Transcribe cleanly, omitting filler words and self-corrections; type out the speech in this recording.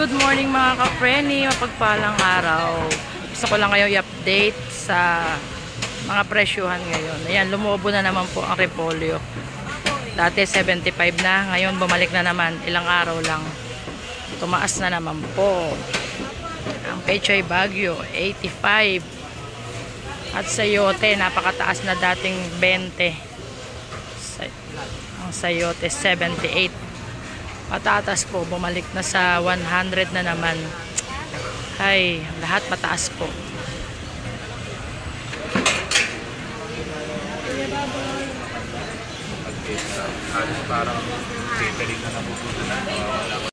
Good morning mga ka-preni, mapagpalang araw. Gusto ko lang kayo i-update sa mga presyuhan ngayon. Ayan, lumubo na naman po ang repolyo. Dati 75 na, ngayon bumalik na naman, ilang araw lang. Tumaas na naman po. Ang pechay bagyo, 85. At sayote, napakataas na dating 20. Ang sayote, 78. Patatas po, bumalik na sa 100 na naman. Ay, lahat mataas po. Parang catering na napupunta na.